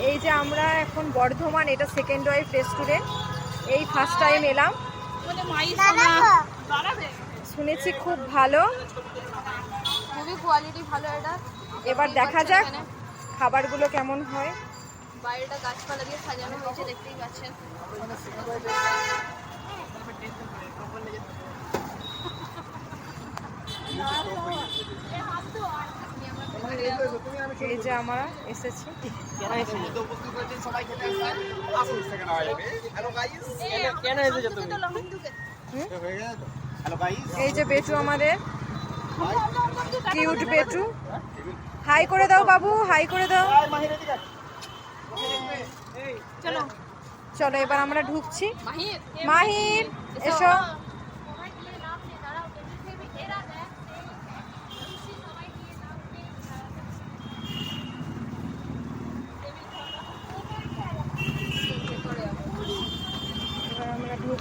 এই যে আমরা এখন বর্ধমান, এটা সেকেন্ড ওয়াইফ রেস্টুরেন্ট। এই ফার্স্ট টাইম এলাম, শুনেছি খুব ভালো, খুবই কোয়ালিটি ভালো এটা। এবার দেখা যাক খাবারগুলো কেমন হয়। বাইরেটা গাছপালা দিয়ে সাজানো হয়েছে, দেখতেই পাচ্ছেন। এই যে আমরা এসেছি, এই যে বেটু আমাদের, কিউট বেটু। হাই করে দাও বাবু, হাই করে দাও। চলো চলো, এবার আমরা ঢুকছি। মাহির এসো।